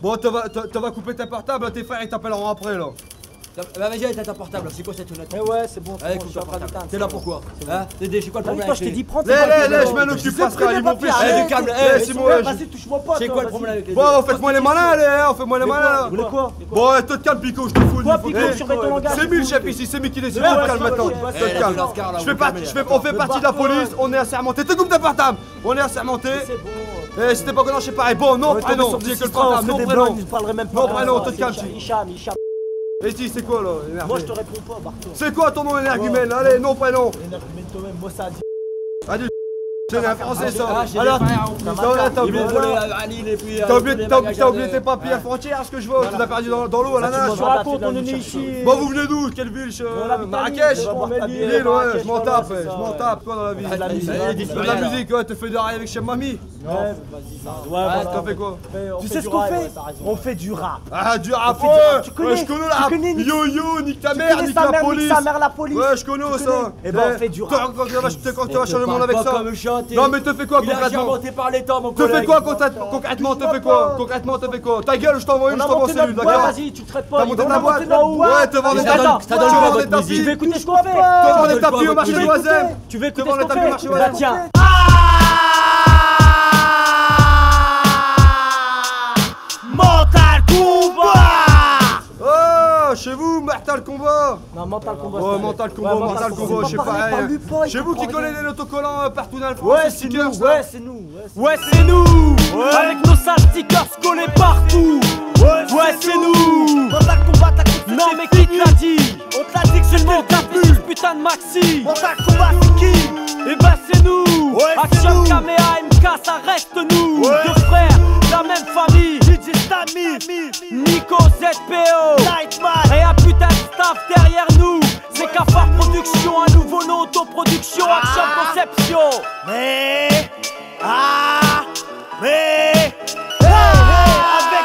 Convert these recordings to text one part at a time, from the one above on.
Bon, tu vas couper tes portables, tes frères ils t'appelleront après là. Bah vas-y, t'as ta portable, c'est quoi cette fenêtre? Eh ouais, c'est bon, allez, je suis en train d'éteindre. T'es là pourquoi? Hein? Dédé, c'est quoi le problème? Toi, je t'ai dit, prends tes papiers. Je m'en occupe pas, frère, ils m'ont fait chier. Vas-y, touche-moi pas. C'est quoi le problème avec les Bon, faites-moi les malins, allez, faites-moi les malins. Vous voulez quoi? Bon, toi te calme, Pico, je te fous. Quoi, Pico, surveille ton langage. C'est lui le chef ici, c'est lui qui décide. Calme maintenant. On fait partie de la police, on est assermenté. Te coupe ta portable. On est assermenté. C'est bon. Eh, si t'es pas connu, je sais pareil. Bon, non, prénom. Dis que le portable, non, prénom. Je parlerai même pas. Non, prénom, te calme. Hicham. Et dis, c'est quoi là? Moi, je te réponds pas, Barto. C'est quoi ton nom énergumène? Allez, non, prénom. Énergumène toi-même, moi ça a dit. Allez, c'est un français ça. Alors, t'as oublié tes papiers à frontière, ce que je vois. Tu l'as perdu dans l'eau à la nage. Je te raconte, on est né ici. Bon, vous venez d'où? Quelle ville? Marrakech? Lille, ouais, je m'en tape, quoi dans la vie? De la musique. De la musique, ouais, te fais de rail avec chez mamie. Ouais, t'as fait quoi? Tu sais ce qu'on fait? On fait du rap. Ah, du rap, ouais! Tu connais? Je connais le rap! Yo, nique ta mère, nique la police! Sa mère, la police! Ouais, je connais ça! Et ben, on fait du rap. Quand tu vas changer le monde avec ça? Non, mais te fais quoi concrètement? Te fais quoi concrètement? Te fais quoi? Ta gueule, je t'envoie une, je t'envoie une cellule, d'accord? Vas-y, tu te traites pas. T'as monté ta boîte? Ouais, te vends des tapis! Tu veux écouter ce qu'on fait? Te vends des tapis au marché de Oisem! Tu veux écouter ce qu'on fait? Tiens! Chez vous, Mortal Combat! Non, Mental Combat. Ouais, Mental Combat, je sais pas. Chez vous qui collez les autocollants partout dans le France, ouais, c'est nous, ouais, c'est nous. Ouais, c'est nous! Avec nos sales stickers collés partout! Ouais, c'est nous! Mental Combat, t'as compris? Non, mais qui te l'a dit? On te l'a dit que c'est le capuche, putain de maxi! Mental Combat, c'est qui? Et bah, c'est nous! Action, Kamea, MK, ça reste nous! Deux frères, la même famille! DJ Stami, Nico, ZPO! Nightman! Et un putain de staff derrière nous! C'est Cafard Production, un nouveau nom, autoproduction, Action Conception! Avec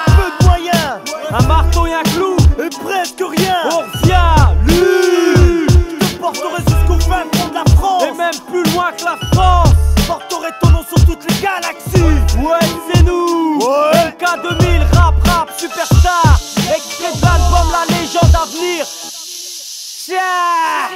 peu de moyens! Un marteau et un clou! Et presque rien! On revient! Lui! Je te porterai jusqu'au fin fond de la France! Et même plus loin que la France! Porterai ton nom sur toutes les galaxies! Ouais, c'est nous! MK2000, rap, superstar! Extrait de l'album La Légende à venir! Superstar!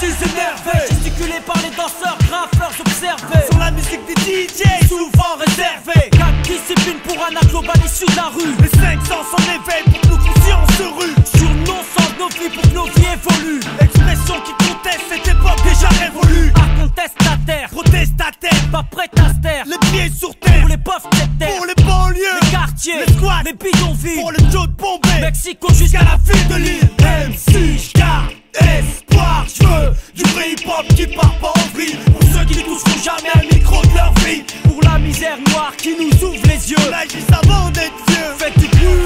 MC énervés, gesticulés par les danseurs, graffeurs observés. sur la musique des DJ, souvent réservés. 4 disciplines pour un art global issu de la rue. Les 5 sens en éveil pour que nos consciences se ruent. Sur non-sens nos vies pour que nos vies évoluent. Expression qui conteste cette époque déjà révolue. Art contestataire, Protestataire, pas prêt à se taire. les pieds sur terre. Pour les pauvres de terre, Pour les banlieues, les quartiers, les squats, les bidonvilles. pour le Joe de Bombay, Mexico jusqu'à jusqu'à la ville de l'île. MC, j'garde espoir, j'veux du vrai hip-hop qui part pas en vrille. Pour ceux qui toucheront jamais un micro de leur vie. pour la misère noire qui nous ouvre les yeux. On agit avant d'être vieux. Faites du bruit.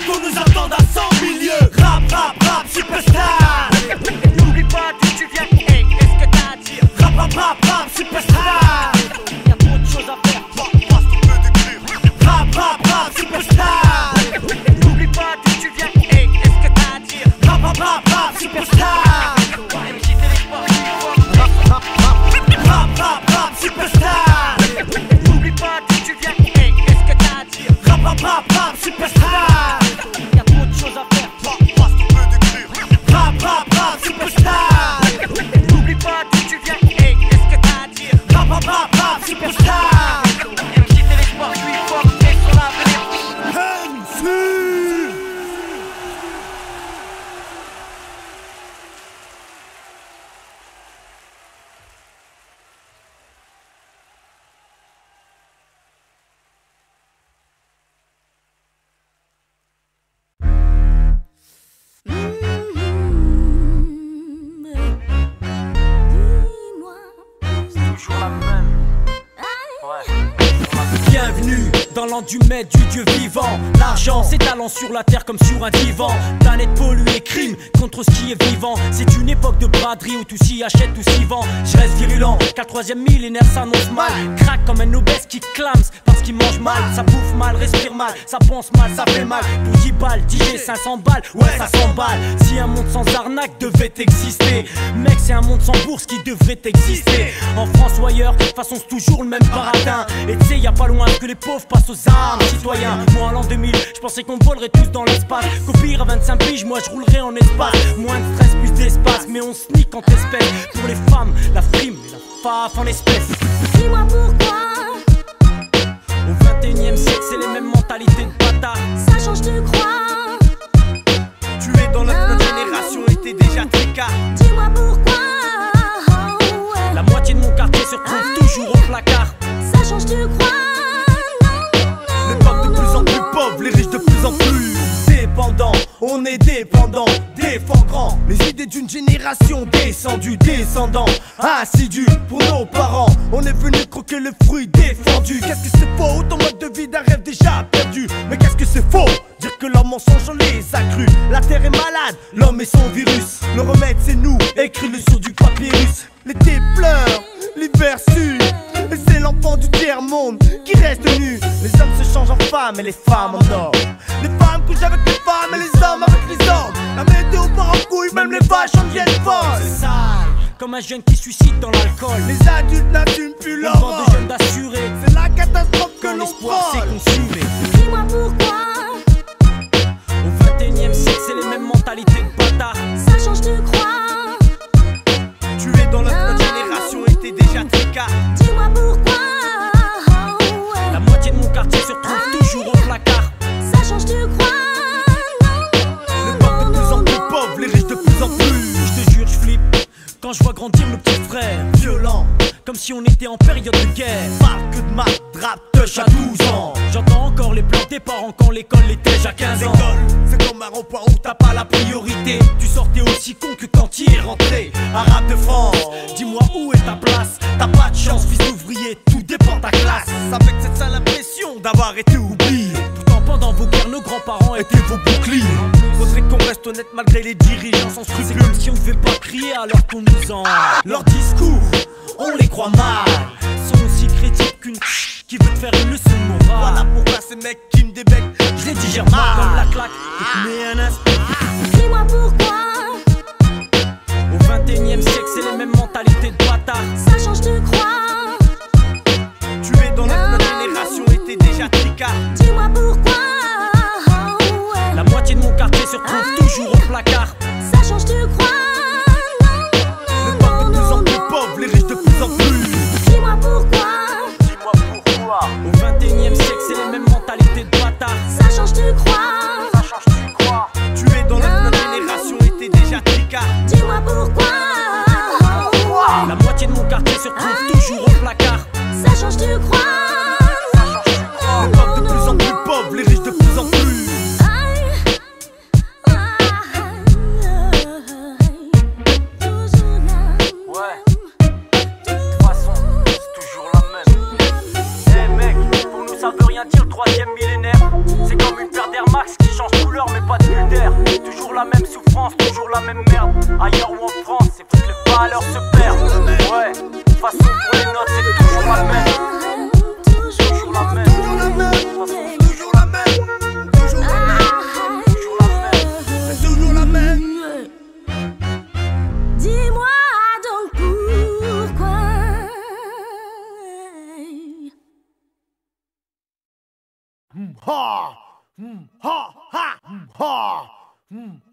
Qu'on nous attende à 100 milieux. Rap, rap, rap, superstar. N'oublie pas d'où tu viens, hey, qu'est-ce que t'as à dire? Rap, rap, rap, rap, superstar. Y'a trop de choses à faire. Rap, rap, rap, superstar. N'oublie pas d'où tu viens, hey, qu'est-ce que t'as à dire? Rap, rap, rap, rap, superstar. MC Télésport, Rap, rap, rap, superstar. n'oublie pas d'où tu viens, hey, qu'est-ce que t'as à dire? Rap, rap, rap, rap, superstar. Y'a trop de choses à faire. Rap, rap, rap, superstar. N'oublie pas d'où tu viens, hey, qu'est-ce que t'as à dire? Rap, rap, rap, rap, superstar. MC Télésport, je suis fort, et sur l'avenir. Bienvenue dans l'endumètre du Dieu vivant. L'argent s'étalant sur la terre comme sur un divan. Planète polluée, crime contre ce qui est vivant. C'est une époque de braderie où tout s'y achète, tout s'y vend. Je reste virulent car le 3e millénaire s'annonce mal. Craque comme un obèse qui clame parce qu'il mange mal. Ça bouffe mal, respire mal, ça pense mal, ça fait mal. Pour 10 balles, DJ 500 balles, ouais ça s'emballe. Si un monde sans arnaque devait exister, mec c'est un monde sans bourse qui devrait exister. En France ou ailleurs, de toute façon c'est toujours le même paradin. Et tu sais y a pas loin que les pauvres passent aux armes, citoyens. Moi en l'an 2000, je pensais qu'on volerait tous dans l'espace. Qu'au pire à 25 piges, moi je roulerais en espace. Moins de stress, plus d'espace, mais on sneak en espèces. Pour les femmes, la frime et la faf en espèces. Dis-moi pourquoi Au 21e siècle, c'est les mêmes mentalités de bâtards. ça change, tu crois? Tu es dans notre génération et t'es déjà tricard. Dis-moi pourquoi oh, ouais. La moitié de mon quartier se retrouve toujours au placard. Ça change, tu crois? Les pauvres de plus en plus pauvres, les riches de plus en plus dépendants. On est dépendants, défend grand. Les idées d'une génération descendue, descendant, assidus pour nos parents. On est venu croquer le fruit défendu. Qu'est-ce que c'est faux? Ton mode de vie d'un rêve déjà perdu. Mais qu'est-ce que c'est faux? Dire que l'homme mensonge on les a crus. La terre est malade, l'homme est son virus. Le remède c'est nous, écris-le sur du papyrus. L'été pleure, l'hiver sue. Et c'est l'enfant du tiers-monde qui reste nu. Les hommes se changent en femmes et les femmes en hommes. Les femmes couchent avec les femmes et les hommes avec les hommes. La météo part en couille, même les vaches en viennent folles. C'est sale, comme un jeune qui suicide dans l'alcool. Les adultes n'assument plus On leur vend de rôle. jeunes d'assurés. C'est la catastrophe que Quand l'on l'espoir s'est prône. consumé. Dis-moi pourquoi Au 21e siècle, c'est les mêmes mentalités de bâtards. ça change, tu crois? Tu es dans notre génération et t'es déjà tricard. Dis-moi pourquoi oh, ouais. La moitié de mon quartier se retrouve toujours au placard. Ça change, tu crois? Les pauvres de plus en plus pauvres, les riches de plus en plus Je te jure, je flippe quand je vois grandir nos petits frères. violents. Comme si on était en période de guerre. Parle que de maths, rap, touch à 12 ans. J'entends encore les plans des parents quand l'école était à 15 ans. L'école, c'est comme un rond-point où t'as pas la priorité. Tu sortais aussi con que quand tu y es rentré. Arabe de France, Dis-moi où est ta place. t'as pas de chance, fils d'ouvrier, tout dépend de ta classe. Avec cette sale impression d'avoir été oublié. Tout en pendant vos guerres, nos grands-parents étaient Étaient vos boucliers. Faudrait qu'on reste honnête malgré les dirigeants sans C'est scrupules. comme si on devait pas crier alors qu'on nous en. Leurs discours, on les croit mal. Sont aussi critiques qu'une qui veut te faire une leçon de morale. Voilà pourquoi ces mecs qui me débectent, je les digère Comme mal. la claque, et te mets un instant. Dis-moi pourquoi Au 21e siècle, c'est les mêmes mentalités de bâtards. ça change, tu crois? Tu es dans notre génération et t'es déjà tricard. Dis-moi pourquoi oh, ouais. La moitié de mon quartier se retrouve toujours au placard. Ça change, tu crois? troisième millénaire. C'est comme une paire d'Air Max qui change couleur mais pas de bulle d'air. Toujours la même souffrance, toujours la même merde. Ailleurs ou en France, c'est faut que les valeurs se perdent. Ouais, de toute façon pour les notes c'est toujours la même. Toujours la même. Toujours la même. Toujours la même. Toujours la même. Toujours la même. C'est toujours la même. Dis-moi donc pourquoi. Ha! Ha! Ha! Ha! Ha!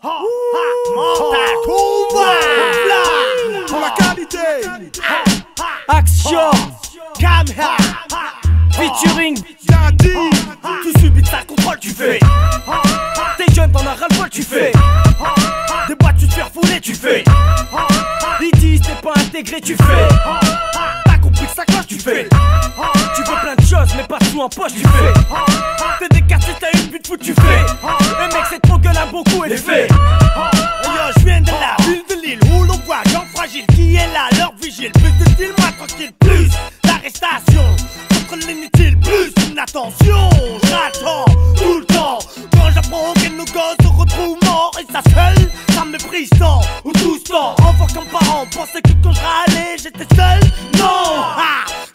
Ha! Pour la qualité! Action! Kamha! Featuring! Daddy! Tu subis de sa contrôle, tu fais! T'es jeune, t'en as ras-le-bol, tu fais! Des boîtes, tu te fais refouler, tu fais! Ils disent t'es pas intégré, tu fais! T'as compris que ça cloche, tu fais! Tu veux plein de choses, mais pas tout en poche, tu fais! T'es des quartiers, t'as une but de foot, tu fais! Le mec, c'est trop gueule à beaucoup et les faits! Yo, je viens de la ville de Lille où l'on voit gens fragiles qui est là, leur vigile. Plus de style, moins tranquille, plus d'arrestation. Contre l'inutile, plus une attention. J'attends tout le temps quand j'apprends que nos gosses se retrouvent morts. Et ça seul, ça me méprise tant ou tout ce temps. Enfant comme parent, pensais que quand je râlais, j'étais seul. Non,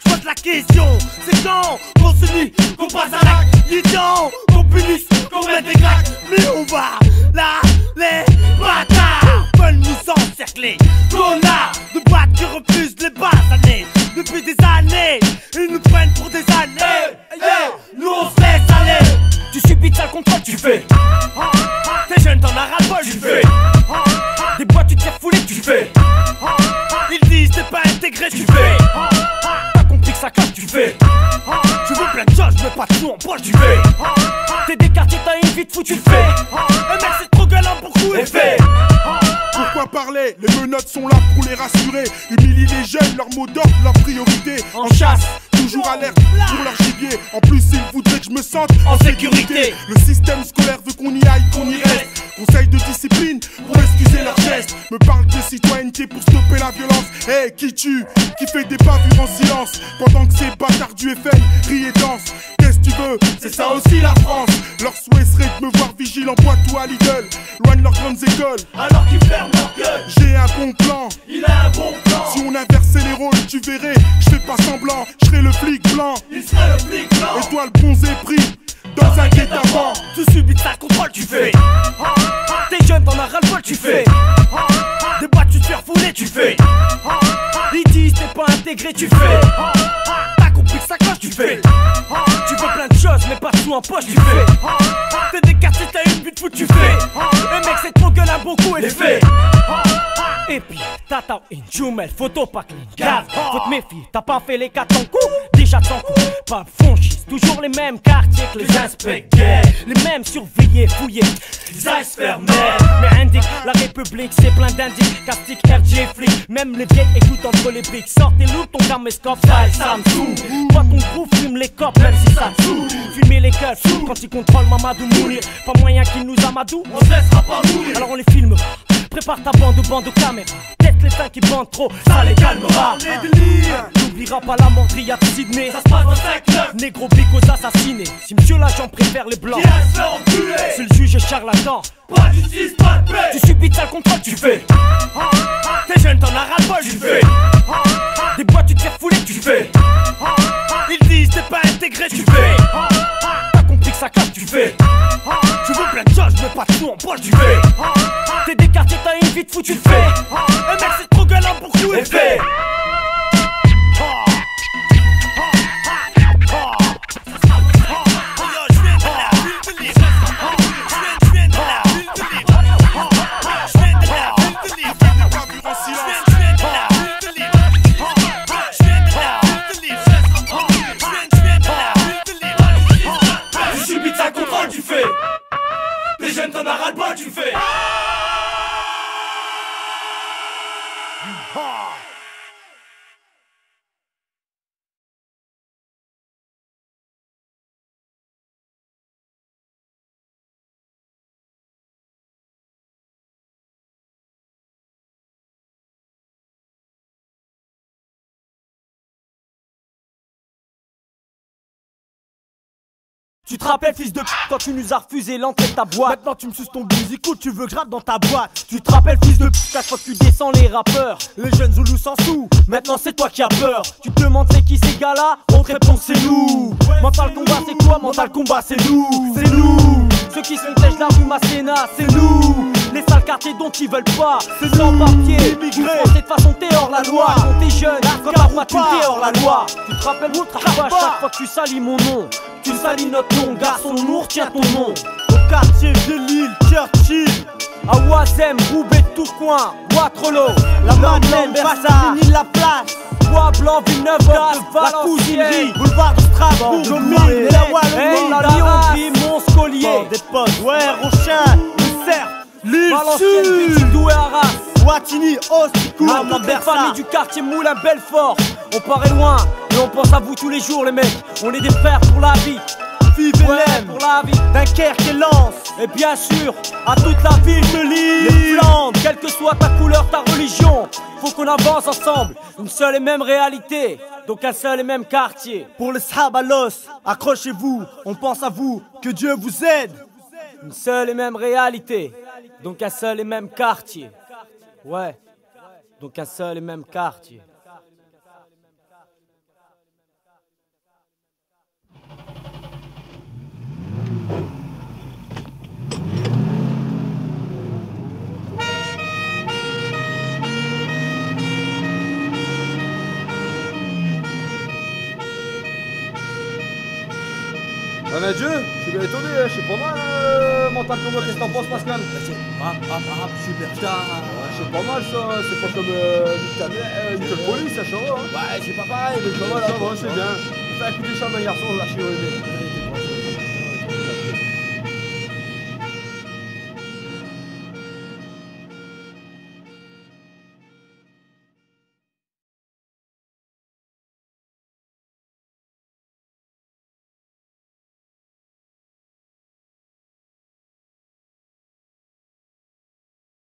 je pose la question, c'est quand qu'on se nie, qu'on passe à l'acte. Il est temps qu'on punisse, qu'on mette des claques. Mais on va là, les bâtards veulent nous encercler. Connard de boîtes qui refusent les basaner. Depuis des années, ils nous prennent pour des années. Nous on se laisse aller. Tu subis de sale contrôle, tu fais! T'es jeune, t'en as ras-le-bol, Tu fais! Des boîtes, tu te fais refouler, tu fais! Ils disent t'es pas intégré, tu Tu fais. fais! T'as compris que ça claque, tu fais! Tu veux plein de choses, mais pas tout en poche, Tu fais! T'es des quartiers, t'as une vie de fou, tu fais! Un mec c'est trop gueulant pour coup Et fais! Pourquoi parler? Les menottes sont là pour les rassurer. Humilier les jeunes, leur mot d'ordre, leur priorité. En chasse! Toujours alerte pour leur gibier. En plus, ils voudraient que je me sente En sécurité! Le système scolaire veut qu'on y aille, qu'on y reste. Conseil de discipline pour excuser leurs gestes. Me parle de citoyenneté pour stopper la violence. Hey, qui tue? Qui fait des bavures en silence? Pendant que ces bâtards du FN rient et dansent. Qu'est-ce que tu veux? C'est ça aussi la France. Leur souhait serait de me voir vigile en boîte ou à Lidl. Loin de leurs grandes écoles. Alors qu'ils ferment leur gueule. J'ai un bon plan. Il a un bon plan. Si on inversait les rôles, tu verrais, je fais pas semblant, je serais le flic blanc. Il serait le flic blanc. Et toi le bon pris dans un guet-apens. Tu subis de sale contrôle, tu fais! T'es jeune, t'en as ras-le-bol, tu fais! Des boîtes, tu te fais refouler, tu fais! Ils disent t'es pas intégré, tu fais! T'as compris que ça cloche, tu fais! Tu veux plein de choses, mais pas tout en poche, tu fais! T'es des quartiers, t'as une but de foot, tu fais! Le mec, c'est trop gueule à beaucoup et les faits! Et puis, tata une jumelle, photo pas clean. Garde, faut te méfier, t'as pas fait les 4 coups. Déjà sans coup, pas de franchise. Toujours les mêmes quartiers que les inspecteurs. Les mêmes surveillés, fouillés, les icebergs. Mais indique, la République c'est plein d'indices. Castique, RG, flic, même les vieilles écoutent entre les briques. Sortez lourd ton caméscope, ça et ça me saoule. Toi ton groupe fume les copes, même si ça te saoule. Fumer les keufs, quand ils contrôlent Mamadou Mounir. Pas moyen qu'ils nous amadou, On se laissera pas mourir. alors on les filmera. Prépare ta bande de caméra. Peut-être les seins qui bandent trop, ça les calmera. Les délires. N'oubliera pas la mordria de Sydney. Ça se passe dans 5-9. Négro bicos assassinés. Si monsieur l'agent préfère les blancs, Qui a se fait enculer. c'est le juge et charlatan. Pas de justice, pas de paix. Tu subis de sale contrôle, tu fais. T'es jeune, t'en as ras-le-bol, Tu fais. Des boîtes, tu te fais refouler, tu fais. Ils disent t'es pas intégré, Tu fais. T'as compris que ça claque, tu fais. Tu veux plein de choses, mais pas tout en poche, Tu fais. T'es des quartiers, t'as une vie de fou, tu fais. Un mec c'est trop gueulant pour tout Et fais. Tu subis de sa contrôle, tu fais. Les jeunes t'en as ras-le-bol, tu fais. Tu te rappelles fils de quand tu nous as refusé l'entrée de ta boîte. Maintenant tu me suces ton musical, tu veux que je rappe dans ta boîte. Tu te rappelles fils de chaque fois que tu descends les rappeurs. Les jeunes Zoulous s'en sous, maintenant c'est toi qui as peur. Tu te demandes c'est qui ces gars-là, on te répond c'est nous. Mental combat c'est quoi? Mental combat c'est nous. C'est nous. Ceux qui se tèchent la rue Masséna, c'est nous. Les sales quartiers dont ils veulent pas, c'est sans papier. Immigrés. De toute façon t'es hors la loi. Quand t'es jeune, quand t'as pas tu t'es hors la loi. Tu te rappelles mon travail à chaque fois que tu salis mon nom. Tu salis notre nom, garçon nous retiens ton nom. Au quartier de Lille, Churchill, à Oisem, Roubaix, Tourcoing, Waterloo, la Madeleine, Bassine, la place, Bois Blanc, Villeneuve, la Cousinerie, boulevard de Strasbourg, Domine et la Wallonie, la Lyon, Mont-Scollier, des postes, ouais, Rochin, le Cerf, Lille Sud, Petit Douai, Arras, Wattignies, Hosticourt, la famille du quartier Moulin, Belfort. On paraît loin, mais on pense à vous tous les jours les mecs. On est des frères pour la vie. Vive pour la vie. Dunkerque et Lens, et bien sûr, à toute la ville de Lille, les Flandres. Quelle que soit ta couleur, ta religion, faut qu'on avance ensemble. Une seule et même réalité, donc un seul et même quartier. Pour le Sabalos, accrochez-vous, on pense à vous, que Dieu vous aide. Une seule et même réalité, donc un seul et même quartier. Ouais, donc un seul et même quartier. Ah mais Dieu, je suis bien étonné, je sais pas mal mental comme moi, qu'est-ce que t'en penses Pascal? Super Je sais pas mal ça, c'est pas comme Nickel Police, ça chaud hein. Ouais, c'est pas pareil, mais Ça va, c'est bien. Fais un coup des chambres d'un garçon, lâchez-le.